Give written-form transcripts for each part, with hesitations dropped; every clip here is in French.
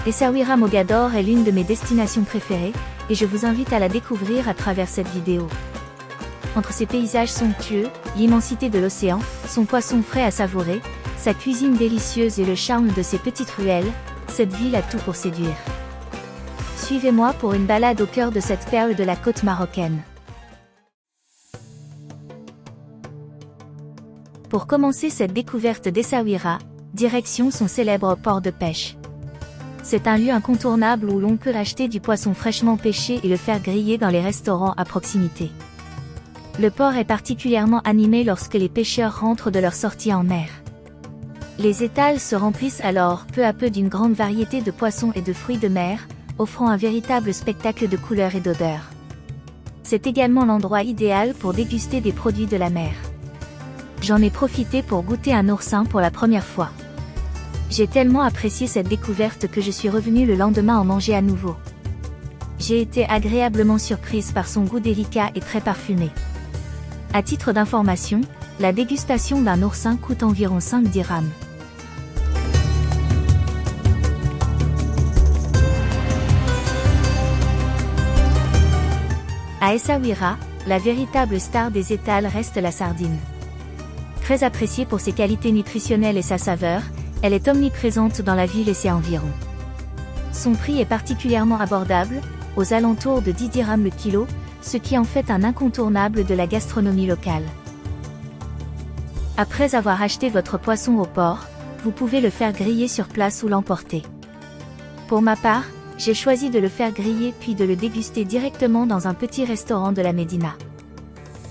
Essaouira Mogador est l'une de mes destinations préférées, et je vous invite à la découvrir à travers cette vidéo. Entre ses paysages somptueux, l'immensité de l'océan, son poisson frais à savourer, sa cuisine délicieuse et le charme de ses petites ruelles, cette ville a tout pour séduire. Suivez-moi pour une balade au cœur de cette perle de la côte marocaine. Pour commencer cette découverte d'Essaouira, direction son célèbre port de pêche. C'est un lieu incontournable où l'on peut acheter du poisson fraîchement pêché et le faire griller dans les restaurants à proximité. Le port est particulièrement animé lorsque les pêcheurs rentrent de leur sortie en mer. Les étals se remplissent alors peu à peu d'une grande variété de poissons et de fruits de mer, offrant un véritable spectacle de couleurs et d'odeurs. C'est également l'endroit idéal pour déguster des produits de la mer. J'en ai profité pour goûter un oursin pour la première fois. J'ai tellement apprécié cette découverte que je suis revenue le lendemain en manger à nouveau. J'ai été agréablement surprise par son goût délicat et très parfumé. À titre d'information, la dégustation d'un oursin coûte environ 5 dirhams. À Essaouira, la véritable star des étals reste la sardine. Très appréciée pour ses qualités nutritionnelles et sa saveur, elle est omniprésente dans la ville et ses environs. Son prix est particulièrement abordable, aux alentours de 10 dirhams le kilo, ce qui en fait un incontournable de la gastronomie locale. Après avoir acheté votre poisson au port, vous pouvez le faire griller sur place ou l'emporter. Pour ma part, j'ai choisi de le faire griller puis de le déguster directement dans un petit restaurant de la Médina.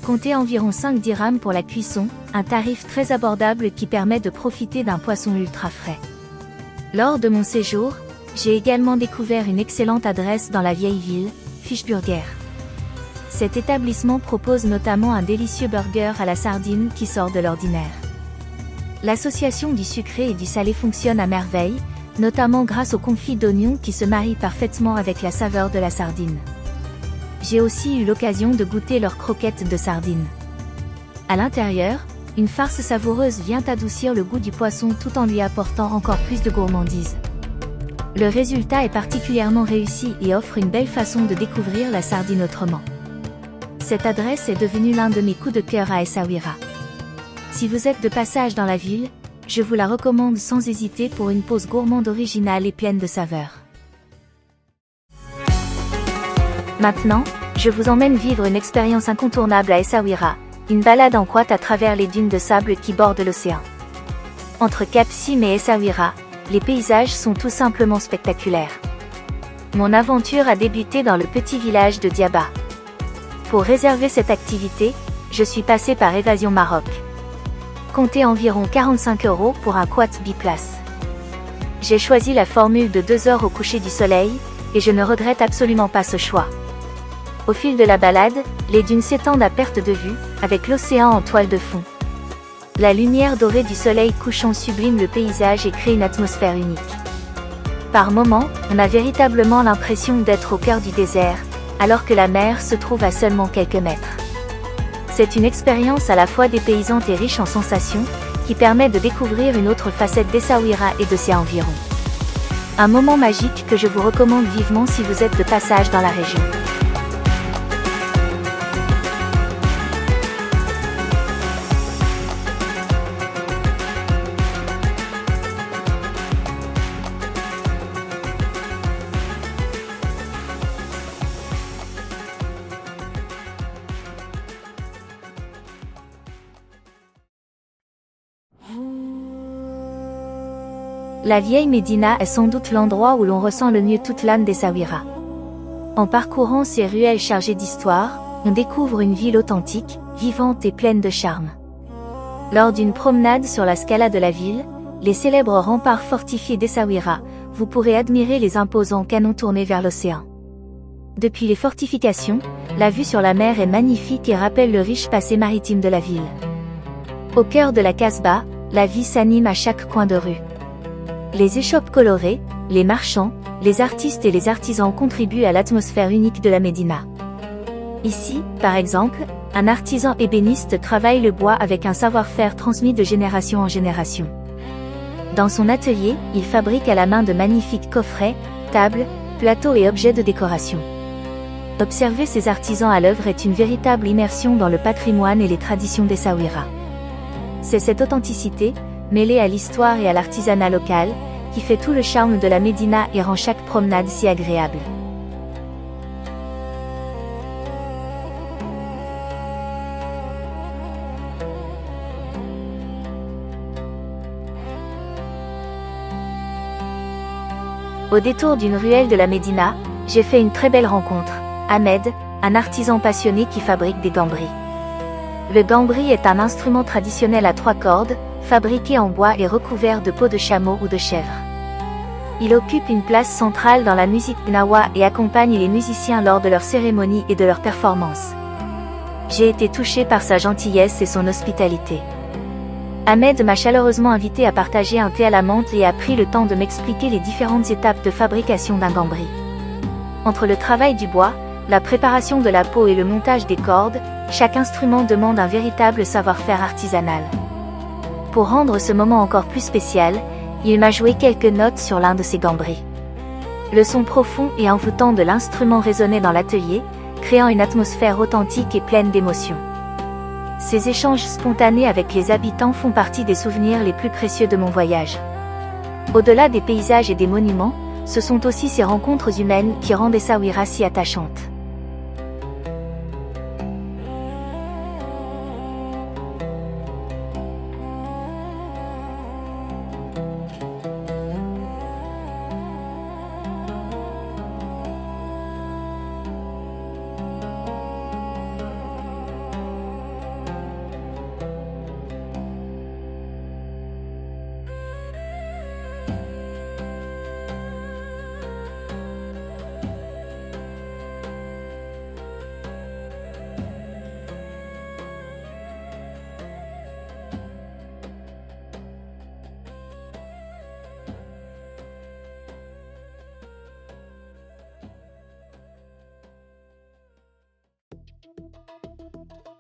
Comptez environ 5 dirhams pour la cuisson, un tarif très abordable qui permet de profiter d'un poisson ultra frais. Lors de mon séjour, j'ai également découvert une excellente adresse dans la vieille ville, Fischburger. Cet établissement propose notamment un délicieux burger à la sardine qui sort de l'ordinaire. L'association du sucré et du salé fonctionne à merveille, notamment grâce au confit d'oignons qui se marie parfaitement avec la saveur de la sardine. J'ai aussi eu l'occasion de goûter leurs croquettes de sardines. À l'intérieur, une farce savoureuse vient adoucir le goût du poisson tout en lui apportant encore plus de gourmandise. Le résultat est particulièrement réussi et offre une belle façon de découvrir la sardine autrement. Cette adresse est devenue l'un de mes coups de cœur à Essaouira. Si vous êtes de passage dans la ville, je vous la recommande sans hésiter pour une pause gourmande originale et pleine de saveurs. Maintenant, je vous emmène vivre une expérience incontournable à Essaouira, une balade en quad à travers les dunes de sable qui bordent l'océan. Entre Cap Sim et Essaouira, les paysages sont tout simplement spectaculaires. Mon aventure a débuté dans le petit village de Diaba. Pour réserver cette activité, je suis passé par Évasion Maroc. Comptez environ 45 € pour un quad biplace. J'ai choisi la formule de 2 heures au coucher du soleil, et je ne regrette absolument pas ce choix. Au fil de la balade, les dunes s'étendent à perte de vue, avec l'océan en toile de fond. La lumière dorée du soleil couchant sublime le paysage et crée une atmosphère unique. Par moments, on a véritablement l'impression d'être au cœur du désert, alors que la mer se trouve à seulement quelques mètres. C'est une expérience à la fois dépaysante et riche en sensations, qui permet de découvrir une autre facette d'Essaouira et de ses environs. Un moment magique que je vous recommande vivement si vous êtes de passage dans la région. La vieille Médina est sans doute l'endroit où l'on ressent le mieux toute l'âme d'Essaouira. En parcourant ces ruelles chargées d'histoire, on découvre une ville authentique, vivante et pleine de charme. Lors d'une promenade sur la scala de la ville, les célèbres remparts fortifiés d'Essaouira, vous pourrez admirer les imposants canons tournés vers l'océan. Depuis les fortifications, la vue sur la mer est magnifique et rappelle le riche passé maritime de la ville. Au cœur de la Casbah, la vie s'anime à chaque coin de rue. Les échoppes colorées, les marchands, les artistes et les artisans contribuent à l'atmosphère unique de la Médina. Ici, par exemple, un artisan ébéniste travaille le bois avec un savoir-faire transmis de génération en génération. Dans son atelier, il fabrique à la main de magnifiques coffrets, tables, plateaux et objets de décoration. Observer ces artisans à l'œuvre est une véritable immersion dans le patrimoine et les traditions d'Essaouira. C'est cette authenticité, mêlée à l'histoire et à l'artisanat local, qui fait tout le charme de la Médina et rend chaque promenade si agréable. Au détour d'une ruelle de la Médina, j'ai fait une très belle rencontre. Ahmed, un artisan passionné qui fabrique des gambris. Le gambri est un instrument traditionnel à 3 cordes, fabriqué en bois et recouvert de peau de chameau ou de chèvre. Il occupe une place centrale dans la musique gnawa et accompagne les musiciens lors de leurs cérémonies et de leurs performances. J'ai été touchée par sa gentillesse et son hospitalité. Ahmed m'a chaleureusement invité à partager un thé à la menthe et a pris le temps de m'expliquer les différentes étapes de fabrication d'un gambri. Entre le travail du bois, la préparation de la peau et le montage des cordes, chaque instrument demande un véritable savoir-faire artisanal. Pour rendre ce moment encore plus spécial, il m'a joué quelques notes sur l'un de ses gambris. Le son profond et envoûtant de l'instrument résonnait dans l'atelier, créant une atmosphère authentique et pleine d'émotions. Ces échanges spontanés avec les habitants font partie des souvenirs les plus précieux de mon voyage. Au-delà des paysages et des monuments, ce sont aussi ces rencontres humaines qui rendent Essaouira si attachante.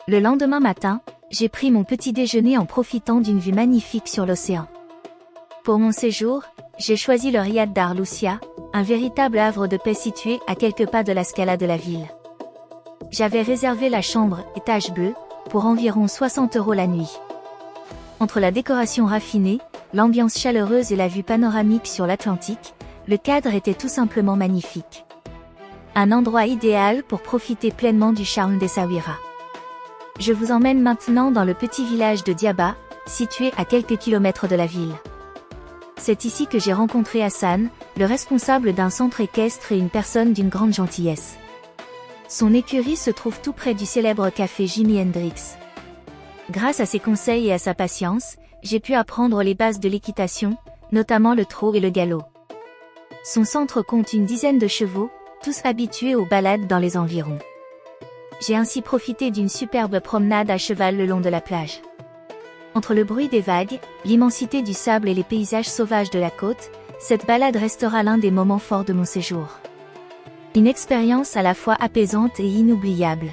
Le lendemain matin, j'ai pris mon petit déjeuner en profitant d'une vue magnifique sur l'océan. Pour mon séjour, j'ai choisi le riad Dar Lucia, un véritable havre de paix situé à quelques pas de la Scala de la ville. J'avais réservé la chambre étage bleu pour environ 60 € la nuit. Entre la décoration raffinée, l'ambiance chaleureuse et la vue panoramique sur l'Atlantique, le cadre était tout simplement magnifique. Un endroit idéal pour profiter pleinement du charme d'Essaouira. Je vous emmène maintenant dans le petit village de Diaba, situé à quelques kilomètres de la ville. C'est ici que j'ai rencontré Hassan, le responsable d'un centre équestre et une personne d'une grande gentillesse. Son écurie se trouve tout près du célèbre café Jimi Hendrix. Grâce à ses conseils et à sa patience, j'ai pu apprendre les bases de l'équitation, notamment le trot et le galop. Son centre compte une dizaine de chevaux, tous habitués aux balades dans les environs. J'ai ainsi profité d'une superbe promenade à cheval le long de la plage. Entre le bruit des vagues, l'immensité du sable et les paysages sauvages de la côte, cette balade restera l'un des moments forts de mon séjour. Une expérience à la fois apaisante et inoubliable.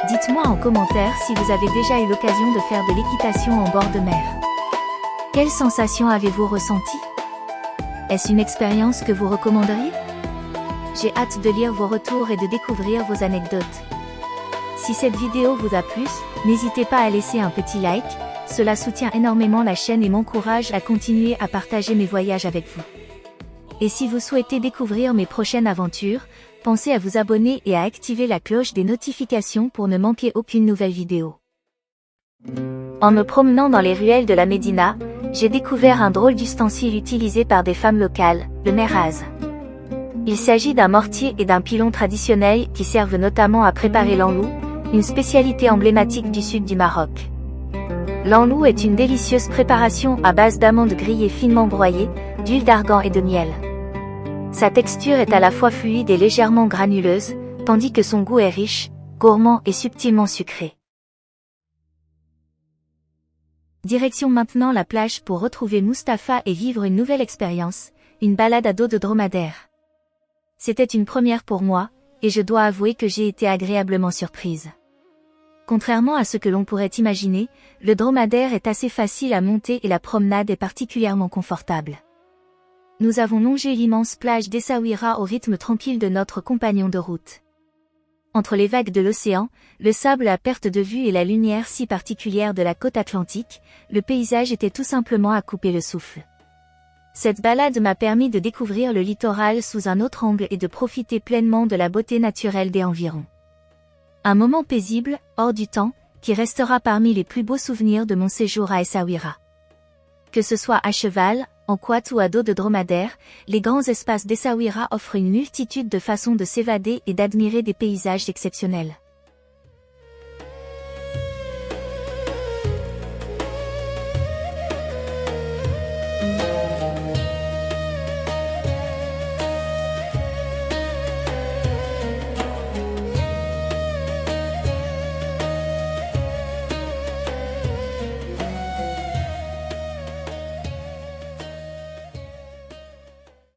Dites-moi en commentaire si vous avez déjà eu l'occasion de faire de l'équitation en bord de mer. Quelles sensations avez-vous ressenties? Est-ce une expérience que vous recommanderiez? J'ai hâte de lire vos retours et de découvrir vos anecdotes. Si cette vidéo vous a plu, n'hésitez pas à laisser un petit like, cela soutient énormément la chaîne et m'encourage à continuer à partager mes voyages avec vous. Et si vous souhaitez découvrir mes prochaines aventures, pensez à vous abonner et à activer la cloche des notifications pour ne manquer aucune nouvelle vidéo. En me promenant dans les ruelles de la Médina, j'ai découvert un drôle d'ustensile utilisé par des femmes locales, le meraz. Il s'agit d'un mortier et d'un pilon traditionnels qui servent notamment à préparer l'enlou, une spécialité emblématique du sud du Maroc. L'enlou est une délicieuse préparation à base d'amandes grillées finement broyées, d'huile d'argan et de miel. Sa texture est à la fois fluide et légèrement granuleuse, tandis que son goût est riche, gourmand et subtilement sucré. Direction maintenant la plage pour retrouver Mustapha et vivre une nouvelle expérience, une balade à dos de dromadaire. C'était une première pour moi, et je dois avouer que j'ai été agréablement surprise. Contrairement à ce que l'on pourrait imaginer, le dromadaire est assez facile à monter et la promenade est particulièrement confortable. Nous avons longé l'immense plage d'Essaouira au rythme tranquille de notre compagnon de route. Entre les vagues de l'océan, le sable à perte de vue et la lumière si particulière de la côte atlantique, le paysage était tout simplement à couper le souffle. Cette balade m'a permis de découvrir le littoral sous un autre angle et de profiter pleinement de la beauté naturelle des environs. Un moment paisible, hors du temps, qui restera parmi les plus beaux souvenirs de mon séjour à Essaouira. Que ce soit à cheval, en quad ou à dos de dromadaire, les grands espaces d'Essaouira offrent une multitude de façons de s'évader et d'admirer des paysages exceptionnels.